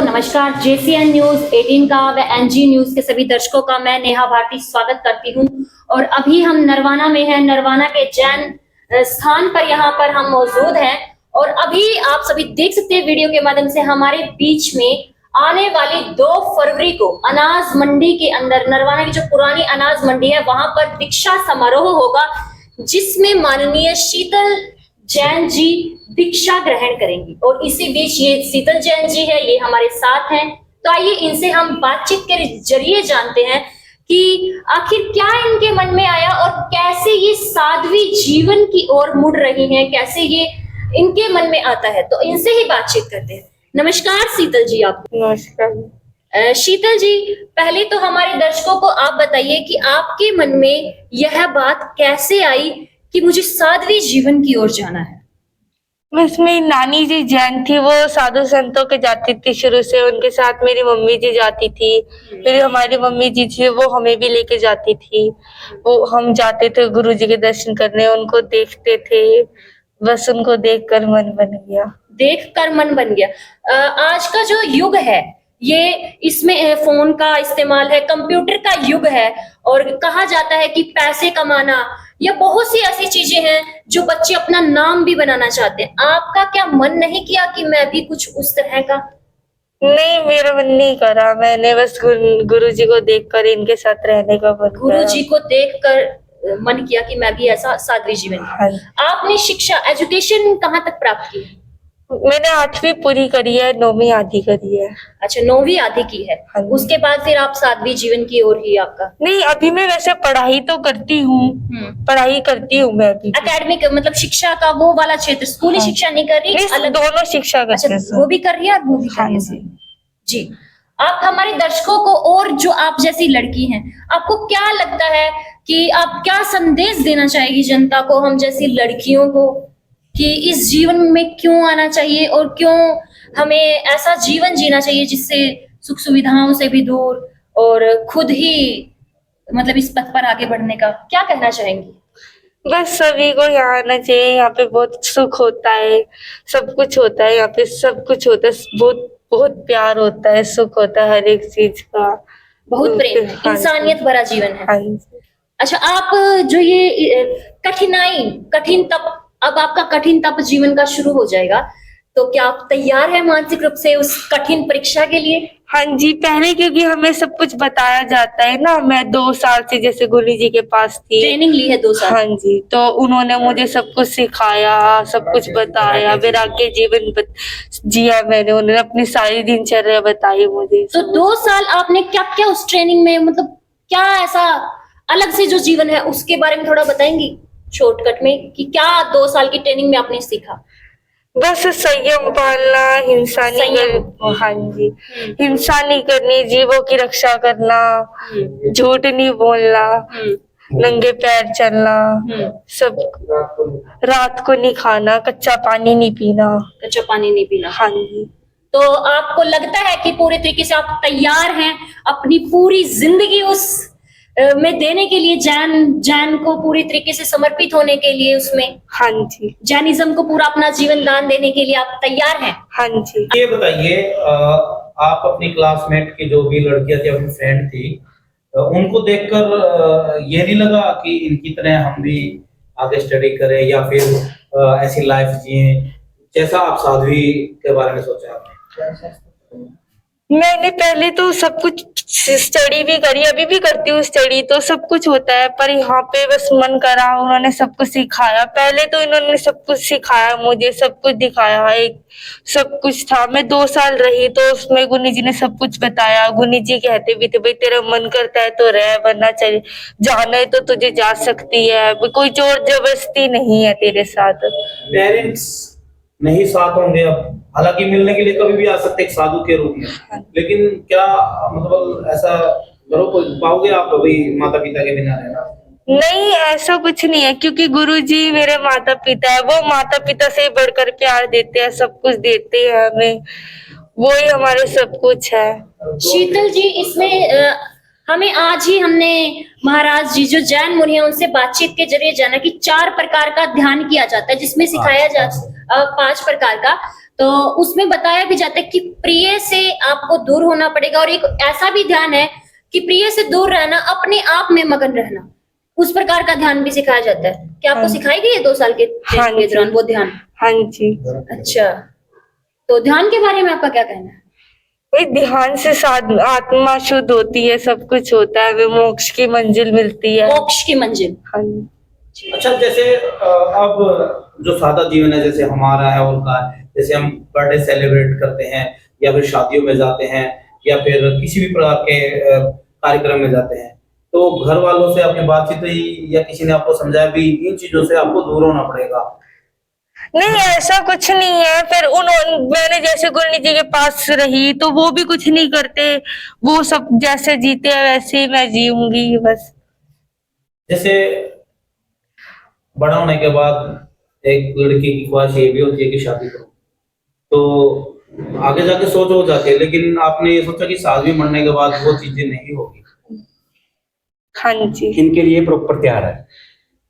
नमस्कार, JCN news 18 का व NG न्यूज के सभी दर्शकों का मैं नेहा भारती स्वागत करती हूं। और अभी हम नरवाना में हैं। नरवाना के जैन स्थान पर यहाँ पर हम मौजूद हैं और अभी आप सभी देख सकते हैं वीडियो के माध्यम से हमारे बीच में आने वाली 2 फरवरी को अनाज मंडी के अंदर, नरवाना की जो पुरानी अनाज मंडी है वहां पर दीक्षा समारोह होगा, जिसमें माननीय शीतल जैन जी दीक्षा ग्रहण करेंगी। और इसी बीच ये शीतल जैन जी है, ये हमारे साथ हैं। तो आइए इनसे हम बातचीत के जरिए जानते हैं कि आखिर क्या इनके मन में आया और कैसे ये साध्वी जीवन की ओर मुड़ रही हैं, कैसे ये इनके मन में आता है। तो इनसे ही बातचीत करते हैं। नमस्कार शीतल जी। आप नमस्कार। शीतल जी, पहले तो हमारे दर्शकों को आप बताइए कि आपके मन में यह बात कैसे आई कि मुझे साध्वी जीवन की ओर जाना है। बस मेरी नानी जी जैन थी, वो साधु संतों के जाती थी शुरू से। उनके साथ मेरी मम्मी जी जाती थी, फिर हमारी मम्मी जी थी वो हमें भी लेके जाती थी। वो हम जाते थे गुरु जी के दर्शन करने, उनको देखते थे। बस उनको देखकर मन बन गया। देखकर मन बन गया। आज का जो युग है ये, इसमें फोन का इस्तेमाल है, कंप्यूटर का युग है और कहा जाता है कि पैसे कमाना या बहुत सी ऐसी चीजें हैं जो बच्चे अपना नाम भी बनाना चाहते हैं। आपका क्या मन नहीं किया कि मैं भी कुछ उस तरह का? नहीं, मेरा मन नहीं करा। मैंने बस गुरु जी को देखकर इनके साथ रहने का मन करा। गुरु जी को देखकर मन किया कि मैं भी ऐसा साध्वी जीवन। हाँ। आपने शिक्षा, एजुकेशन कहाँ तक प्राप्त की? मैंने 8वीं पूरी करी है, 9वीं आधी करी है। अच्छा, 9वीं आधी की है। हाँ। उसके बाद फिर आप साध्वी जीवन की ओर ही आपका? नहीं, अभी मैं वैसे पढ़ाई तो करती हूँ, पढ़ाई करती हूँ मैं अभी। एकेडमिक मतलब शिक्षा का वो वाला क्षेत्र, स्कूली हाँ। शिक्षा नहीं कर रही, अलग दोनों शिक्षा करते अच्छा, हैं। वो भी कर रही है और वो भी कर रही है। हाँ जी, आप हमारे दर्शकों को और जो आप जैसी लड़की हैं, आपको क्या लगता है कि आप क्या संदेश देना चाहेगी जनता को, हम जैसी लड़कियों को, कि इस जीवन में क्यों आना चाहिए और क्यों हमें ऐसा जीवन जीना चाहिए जिससे सुख सुविधाओं से भी दूर और खुद ही मतलब इस पथ पर आगे बढ़ने का क्या कहना चाहेंगी? बस सभी को यहाँ आना चाहिए। यहाँ पे बहुत सुख होता है, सब कुछ होता है यहाँ पे, सब कुछ होता है, बहुत बहुत प्यार होता है, सुख होता है, हर एक चीज का बहुत प्रेम है, हाँ। इंसानियत भरा जीवन है। हाँ। अच्छा, आप जो ये कठिन तप, अब आपका कठिन तप जीवन का शुरू हो जाएगा, तो क्या आप तैयार हैं मानसिक रूप से उस कठिन परीक्षा के लिए? हाँ जी, पहले क्योंकि हमें सब कुछ बताया जाता है ना। मैं 2 साल से जैसे गुरु जी के पास थी, ट्रेनिंग ली है 2 साल। हाँ जी, तो उन्होंने मुझे सब कुछ सिखाया, सब कुछ बताया, वैराग्य जीवन जिया मैंने। उन्होंने अपनी सारी दिनचर्या बताई मुझे। तो 2 साल आपने क्या क्या उस ट्रेनिंग में, मतलब क्या ऐसा अलग से जो जीवन है उसके बारे में थोड़ा बताएंगी शॉर्टकट में, कि क्या 2 साल की ट्रेनिंग में आपने सीखा? बस संयम पालना, हिंसा नहीं करनी। हाँ जी, हिंसा नहीं करनी, जीवों की रक्षा करना, झूठ नहीं बोलना, नंगे पैर चलना, सब, रात को नहीं खाना, कच्चा पानी नहीं पीना। कच्चा पानी नहीं पीना। हाँ जी। तो आपको लगता है कि पूरे तरीके से आप तैयार हैं अपनी पूरी जिंदगी उस में देने के लिए, जैन को पूरी तरीके से समर्पित होने के लिए उसमें? हाँ जी। जैनिज्म को पूरा अपना जीवन दान देने के लिए आप तैयार हैं? हाँ जी। ये बताइए, आप अपनी क्लासमेट की जो भी लड़कियां थी, अपनी फ्रेंड थी, उनको देखकर ये नहीं लगा कि इनकी तरह हम भी आगे स्टडी करें या फिर ऐसी लाइफ जिए जैसा आप साध्वी के बारे में सोचा आपने? मैंने पहले तो सब कुछ स्टडी भी करी, अभी भी करती हूँ स्टडी, तो सब कुछ होता है। पर यहाँ पे बस मन करा, उन्होंने सब कुछ सिखाया। पहले तो इन्होंने सब कुछ सिखाया मुझे, सब कुछ दिखाया, एक सब कुछ था। मैं 2 साल रही तो उसमें गुनी जी ने सब कुछ बताया। गुनी जी कहते भी थे, भाई तेरा मन करता है तो रह, वरना चले, जाना है तो तुझे जा सकती है, कोई जोर जबरदस्ती नहीं है तेरे साथ। पेरेंट्स नहीं साथ होंगे, अब हालांकि मिलने के लिए कभी भी आ सकते एक साधु के रूप में, लेकिन क्या मतलब ऐसा पाओगे आप अभी माता पिता के बिना रहना? नहीं, ऐसा कुछ नहीं है, क्योंकि गुरुजी मेरे माता पिता है। वो माता पिता से बढ़कर प्यार देते हैं, सब कुछ देते हैं हमें, वो ही हमारे सब कुछ है। शीतल जी, इसमें हमें आज ही हमने महाराज जी जो जैन मुनि हैं उनसे बातचीत के जरिए जाना कि 4 प्रकार का ध्यान किया जाता है, जिसमें सिखाया 5 प्रकार का। तो उसमें बताया भी जाता है कि प्रिय से आपको दूर होना पड़ेगा, और एक ऐसा भी ध्यान है कि प्रिय से दूर रहना, अपने आप में मगन रहना, उस प्रकार का ध्यान भी सिखाया जाता है। क्या आपको हाँ। सिखाई गई है 2 साल के हाँ के जी। दौरान वो ध्यान? हाँ जी। अच्छा, तो ध्यान के बारे में आपका क्या कहना है? वही ध्यान से आत्मा शुद्ध होती है, सब कुछ होता है, हमें मोक्ष की मंजिल मिलती है। मोक्ष की मंजिल। हाँ जी। अच्छा, जैसे अब जो सादा जीवन है जैसे हमारा है उनका है, जैसे हम बर्थडे सेलिब्रेट करते हैं या फिर शादियों में जाते हैं या फिर किसी भी प्रकार के कार्यक्रम में जाते हैं, तो घर वालों से आपने बातचीत हुई या किसी ने आपको समझाया भी इन चीजों से आपको दूर होना पड़ेगा? नहीं, ऐसा कुछ नहीं है। फिर मैंने जैसे गुरु जी के पास रही तो वो भी कुछ नहीं करते, वो सब जैसे जीते हैं वैसे ही मैं जीऊंगी बस। जैसे बड़ा होने के बाद एक लड़की की ख्वाहिश ये भी होती है कि शादी करो, तो आगे जाके सोच हो जाती है, लेकिन आपने ये सोचा कि शादी मरने के बाद वो चीजें नहीं होगी। हाँ जी। इनके लिए प्रॉपर तैयार है,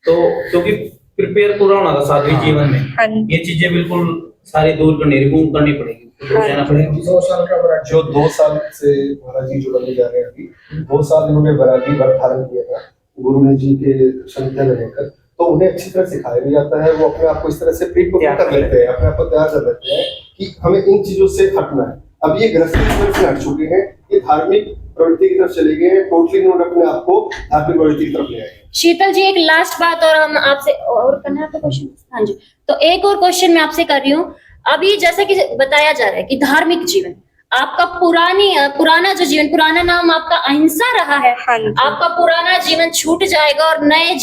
तो क्योंकि प्रिपेयर पूरा होना था साध्वी जीवन में, हाँ जी। ये चीजें बिल्कुल सारी दूर करनी रिमूव करनी पड़ेगी, तो रहना पड़ेगा। 2 साल का वैरागी, जो 2 साल से महाराज जी जो बनने जा रहे हैं अभी, 2 साल इन्होंने वैरागी व्रत धारण किया था गुरु जी के संख्या में रहकर, तो उन्हें अच्छी तरह सिखाया भी जाता है। वो अपने आप को इस तरह से प्रिपेयर कर लेते हैं, अपने आप को तैयार कर लेते हैं कि हमें इन चीजों से हटना है। अब ये गृहस्थी जीवन से हट चुके हैं, ये धार्मिक प्रवृत्ति की तरफ चले गए हैं, टोटली इन्होंने अपने आप को धार्मिक प्रवृत्ति की तरफ ले आए। शीतल जी, एक लास्ट बात, और हम आपसे और करना है आपका क्वेश्चन? हाँ जी, तो एक और क्वेश्चन मैं आपसे कर रही हूँ। अभी जैसे कि बताया जा रहा है कि धार्मिक जीवन आपका पुराना जो जीवन, पुराना नाम आपका अहिंसा रहा है, हाँ जी। आपका पुराना जीवन छूट जाएगा और नए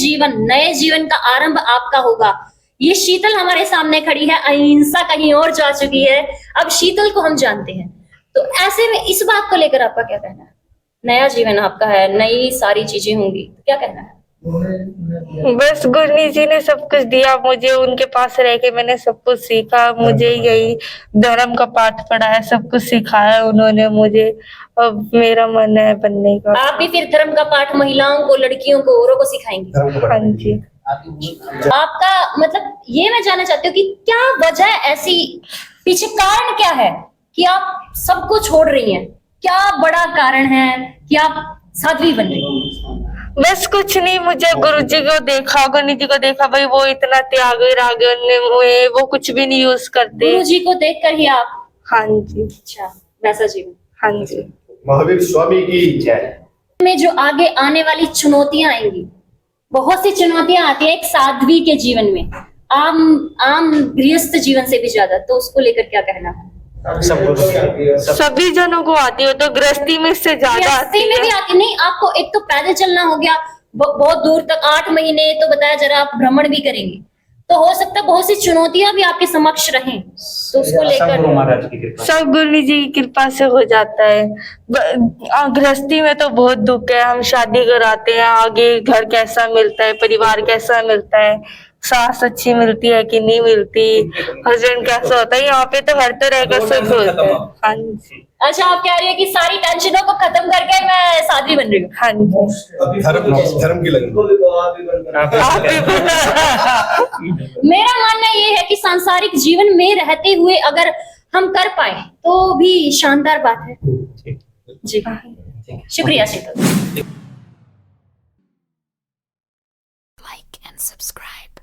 जीवन का आरंभ आपका होगा। ये शीतल हमारे सामने खड़ी है, अहिंसा कहीं और जा चुकी है, अब शीतल को हम जानते हैं। तो ऐसे में इस बात को लेकर आपका क्या कहना है? नया जीवन आपका है, नई सारी चीजें होंगी, क्या कहना है? बस गुरु जी ने सब कुछ दिया मुझे, उनके पास रह के मैंने सब कुछ सीखा, मुझे यही धर्म का पाठ पढ़ा है, सब कुछ सिखाया उन्होंने मुझे। अब मेरा मन है बनने का। आप भी फिर धर्म का पाठ महिलाओं को, लड़कियों को, औरों को सिखाएंगे? हाँ जी। आपका मतलब ये मैं जानना चाहती हूँ कि क्या वजह ऐसी, पीछे कारण क्या है कि आप सबको छोड़ रही हैं? क्या बड़ा कारण है कि आप साध्वी बन रही हैं? बस कुछ नहीं, मुझे गुरु जी को देखा, भाई वो इतना त्यागी रागन हुए, वो कुछ भी नहीं यूज करते। गुरु जी को देखकर ही आप? हाँ जी। अच्छा, वैसा जीवन। हाँ जी। महावीर स्वामी की जय। में जो आगे आने वाली चुनौतियां आएंगी, बहुत सी चुनौतियां आती है एक साध्वी के जीवन में, आम गृहस्थ जीवन से भी ज्यादा, तो उसको लेकर क्या कहना है? सभी जनों को आती हो, तो गृहस्थी में से ज्यादा आती गृहस्थी में भी है। आती नहीं? आपको एक तो पैदल चलना हो गया बहुत दूर तक, 8 महीने तो बताया जरा आप भ्रमण भी करेंगे, तो हो सकता है बहुत सी चुनौतियां भी आपके समक्ष रहें, तो उसको सब लेकर गुरु महाराज की कृपा। सब गुरु जी की कृपा से हो जाता है। गृहस्थी में तो बहुत दुख है, हम शादी कराते हैं, आगे घर कैसा मिलता है, परिवार कैसा मिलता है, सास अच्छी मिलती है कि नहीं मिलती, हस्बैंड कैसा होता है, यहाँ पे तो हर तरह का सुख होता है। हाँ जी। अच्छा, आप कह रही है कि सारी टेंशनों को खत्म करके मैं साध्वी बन रही हूँ? हाँ जी। धर्म की लगन। मेरा मानना ये है कि सांसारिक जीवन में रहते हुए अगर हम कर पाए तो भी शानदार बात है जी। शुक्रिया शीतल। like and subscribe.